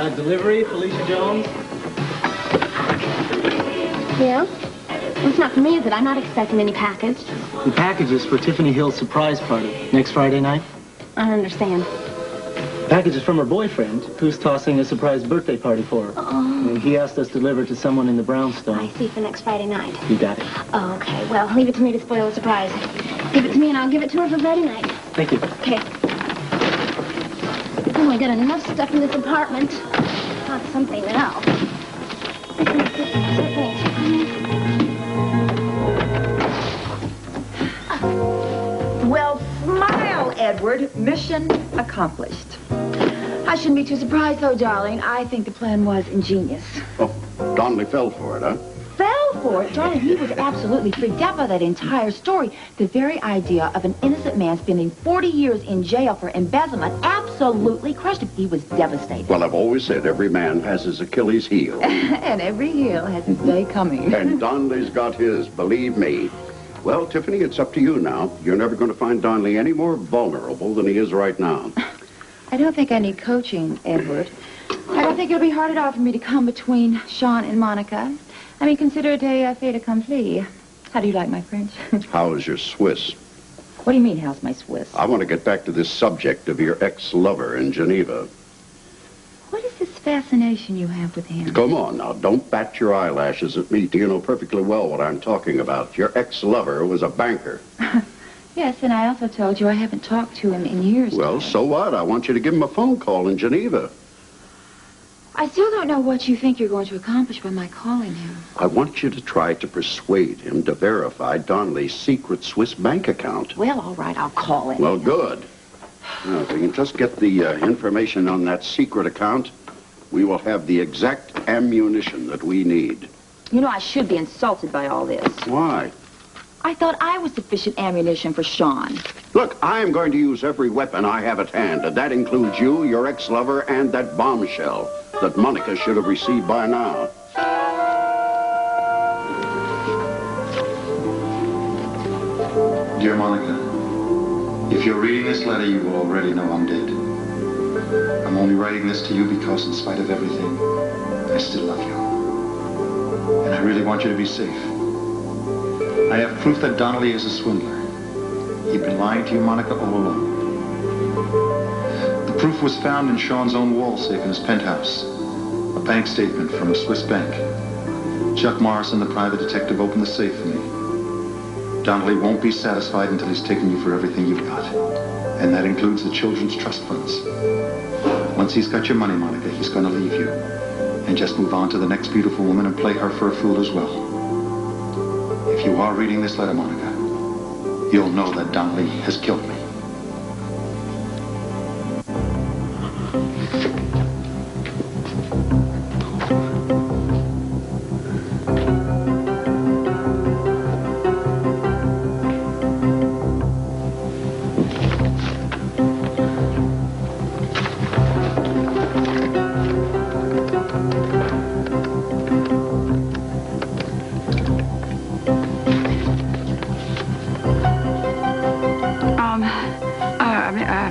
Delivery, Felicia Jones. Yeah? Well, it's not for me, is it? I'm not expecting any package. The package is for Tiffany Hill's surprise party next Friday night. I don't understand. The package is from her boyfriend, who's tossing a surprise birthday party for her. Oh. And he asked us to deliver to someone in the brownstone. I see, for next Friday night. You got it. Oh, okay. Well, leave it to me to spoil the surprise. Give it to me and I'll give it to her for Friday night. Thank you. Okay. Oh, I got enough stuff in this apartment. Not something else. Well, smile, Edward. Mission accomplished. I shouldn't be too surprised, though, darling. I think the plan was ingenious. Oh, Donnelly fell for it, huh? Fell for it? Darling, he was absolutely freaked out by that entire story. The very idea of an innocent man spending 40 years in jail for embezzlement absolutely crushed him. He was devastated. Well, I've always said every man has his Achilles heel. And every heel has his day coming. And Donnelly's got his, believe me. Well, Tiffany, it's up to you now. You're never going to find Donnelly any more vulnerable than he is right now. I don't think I need coaching, Edward. I don't think it'll be hard at all for me to come between Sean and Monica. I mean, consider it a fait accompli. How do you like my French? How is your Swiss? What do you mean, how's my Swiss? I want to get back to this subject of your ex-lover in Geneva. What is this fascination you have with him? Come on now, don't bat your eyelashes at me. You know perfectly well what I'm talking about. Your ex-lover was a banker. Yes, and I also told you I haven't talked to him in years. Well, so what? I want you to give him a phone call in Geneva. I still don't know what you think you're going to accomplish by my calling him. I want you to try to persuade him to verify Donnelly's secret Swiss bank account. Well, all right, I'll call him. Well, good. Now, if we can just get the information on that secret account, we will have the exact ammunition that we need. You know, I should be insulted by all this. Why? I thought I was sufficient ammunition for Sean. Look, I am going to use every weapon I have at hand, and that includes you, your ex-lover, and that bombshell that Monica should have received by now. Dear Monica, if you're reading this letter, you will already know I'm dead. I'm only writing this to you because, in spite of everything, I still love you. And I really want you to be safe. I have proof that Donnelly is a swindler. He'd been lying to you, Monica, all along. The proof was found in Sean's own wall safe in his penthouse. A bank statement from a Swiss bank. Chuck Morrison, the private detective, opened the safe for me. Donnelly won't be satisfied until he's taken you for everything you've got. And that includes the children's trust funds. Once he's got your money, Monica, he's going to leave you. And just move on to the next beautiful woman and play her for a fool as well. If you are reading this letter, Monica, you'll know that Donnelly has killed me.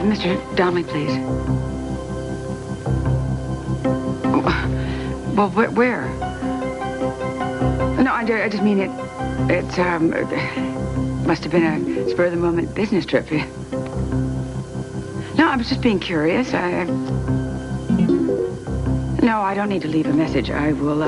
Mr. Donnelly, please. Well, where? No, I just mean it must have been a spur-of-the-moment business trip. No, I was just being curious. No, I don't need to leave a message. I will,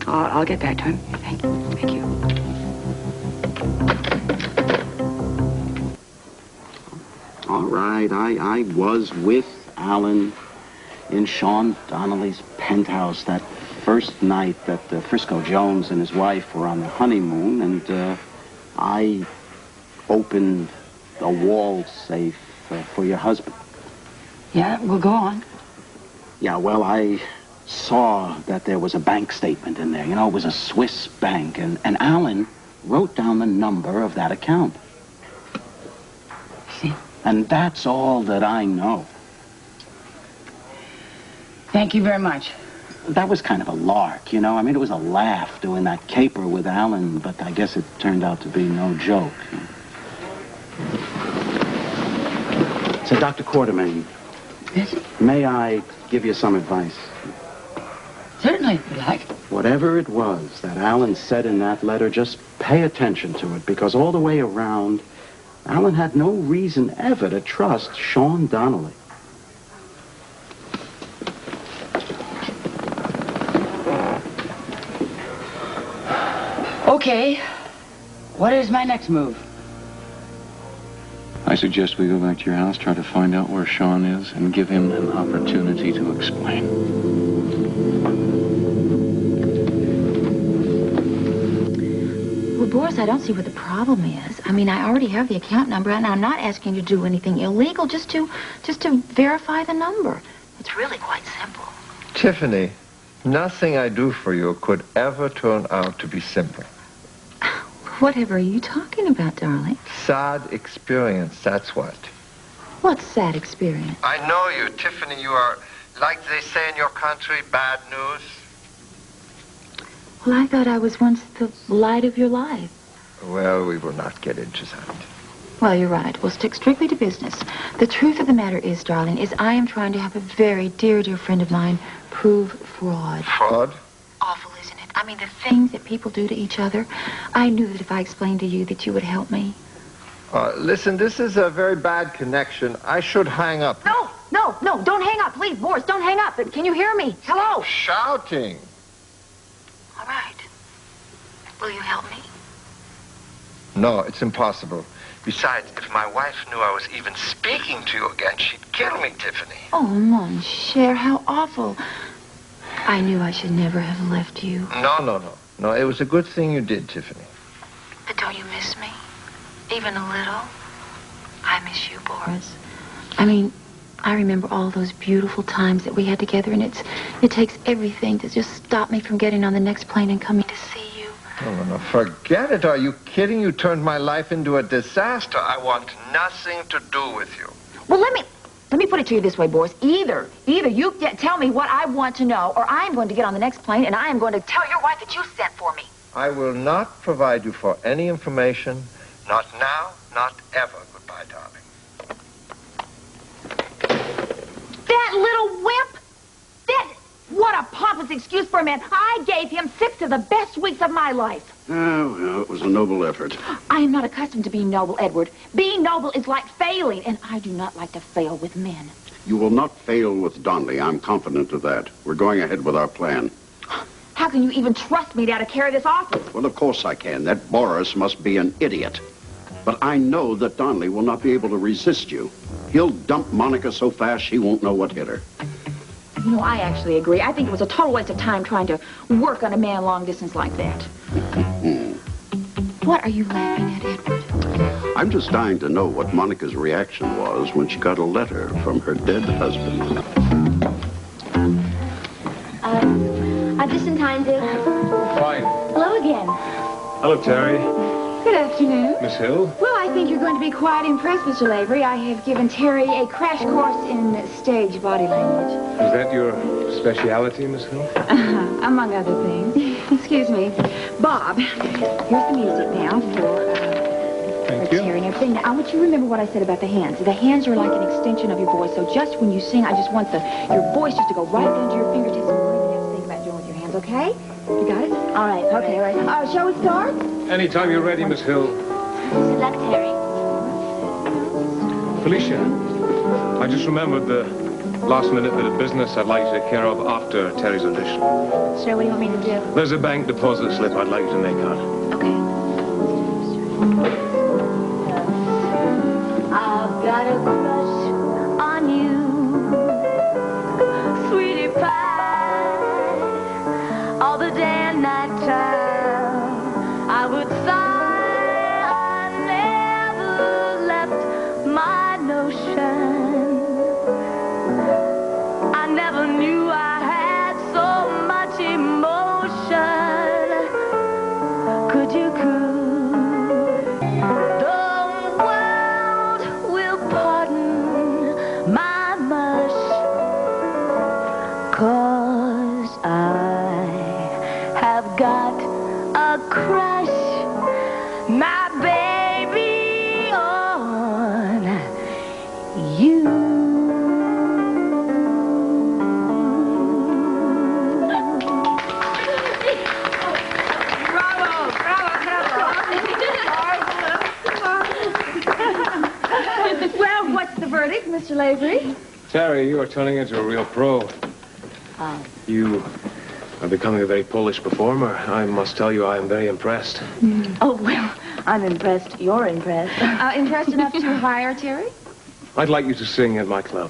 I'll get back to him. Thank you. Thank you. All right, I was with Alan in Sean Donnelly's penthouse that first night that Frisco Jones and his wife were on their honeymoon, and I opened a wall safe for your husband. Yeah, well, go on. Yeah, well, I saw that there was a bank statement in there. You know, it was a Swiss bank, and Alan wrote down the number of that account. See? And that's all that I know. Thank you very much. That was kind of a lark, you know? I mean, it was a laugh doing that caper with Alan, but I guess it turned out to be no joke. So, Dr. Quartermain, Yes? May I give you some advice? Certainly, if you like. Whatever it was that Alan said in that letter, just pay attention to it, because all the way around, Alan had no reason ever to trust Sean Donnelly. Okay. What is my next move? I suggest we go back to your house, try to find out where Sean is, and give him an opportunity to explain. Well, Boris, I don't see what the problem is. I mean, I already have the account number, and I'm not asking you to do anything illegal, just to verify the number. It's really quite simple. Tiffany, nothing I do for you could ever turn out to be simple. Whatever are you talking about, darling? Sad experience, that's what. What's sad experience? I know you, Tiffany. You are, like they say in your country, bad news. Well, I thought I was once the light of your life. Well, we will not get into that. Well, you're right. We'll stick strictly to business. The truth of the matter is, darling, is I am trying to have a very dear, dear friend of mine prove fraud. Fraud? Awful, isn't it? I mean, the things that people do to each other. I knew that if I explained to you that you would help me. Listen, this is a very bad connection. I should hang up. No, don't hang up. Please, Boris, don't hang up. Can you hear me? Hello? Shouting. All right. Will you help me? No, it's impossible. Besides, if my wife knew I was even speaking to you again, she'd kill me, Tiffany. Oh, mon cher, how awful. I knew I should never have left you. No, it was a good thing you did, Tiffany. But don't you miss me? Even a little? I miss you, Boris. I mean, I remember all those beautiful times that we had together, and it takes everything to just stop me from getting on the next plane and coming to see you. No, forget it. Are you kidding? You turned my life into a disaster. I want nothing to do with you. Well, let me put it to you this way, Boris. Either you tell me what I want to know, or I'm going to get on the next plane, and I am going to tell your wife that you sent for me. I will not provide you for any information. Not now, not ever. Goodbye, darling. That little wimp! What a pompous excuse for a man. I gave him 6 of the best weeks of my life. Well, it was a noble effort. I am not accustomed to being noble, Edward. Being noble is like failing, and I do not like to fail with men. You will not fail with Donnelly. I'm confident of that. We're going ahead with our plan. How can you even trust me now to carry this off? Well, of course I can. That Boris must be an idiot. But I know that Donnelly will not be able to resist you. He'll dump Monica so fast she won't know what hit her. You know, I actually agree. I think it was a total waste of time trying to work on a man long distance like that. What are you laughing at, Edward? I'm just dying to know what Monica's reaction was when she got a letter from her dead husband. Just in time, Dick. Fine. Hello again. Hello, Terry. Good afternoon. Miss Hill? Well, I think you're going to be quite impressed, Mr. Lavery. I have given Terry a crash course in stage body language. Is that your speciality, Miss Hill? Among other things. Excuse me. Bob, here's the music now for Terry and everything. Now, I want you to remember what I said about the hands. The hands are like an extension of your voice, so just when you sing, I just want your voice just to go right down to your fingertips and you don't even have to think about doing with your hands, okay? You got it? All right, okay, all right. Shall we start? Anytime you're ready, Miss Hill. Good luck, Terry. Felicia, I just remembered the last-minute bit of business I'd like you to take care of after Terry's audition. Sir, what do you want me to do? There's a bank deposit slip I'd like you to make out. Okay. I've got a crush on you, sweetie pie, all the day and night time. I would sigh, I never left my notion. I never knew I had so much emotion. Could you cool? The world will pardon my mush, 'cause I have got a crush, my baby, on you. Well, what's the verdict, Mr. Lavery? Terry, you are turning into a real pro. You are becoming a very Polish performer. I must tell you, I am very impressed. Oh, well, I'm impressed. You're impressed. Impressed enough to hire Terry? I'd like you to sing at my club.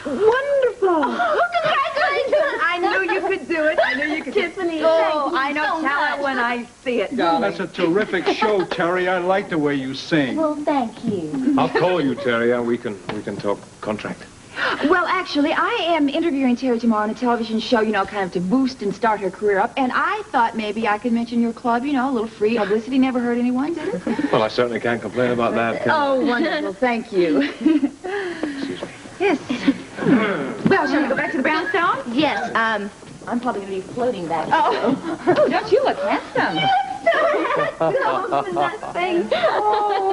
Wonderful. Oh, congratulations. I knew you could do it. I knew you could. Tiffany, oh, I know talent when I see it, darling. That's a terrific show, Terry. I like the way you sing. Well, thank you. I'll call you, Terry, and we can talk contract. Well, actually, I am interviewing Terry tomorrow on a television show, you know, kind of to boost and start her career up. And I thought maybe I could mention your club, you know, a little free publicity. Never hurt anyone, did it? Well, I certainly can't complain about that. Oh, wonderful. Thank you. Excuse me. Yes. Well, shall we go back to the brownstone? Yes, I'm probably going to be floating back. Oh, don't you look handsome? Yes, so handsome. That thing. Oh.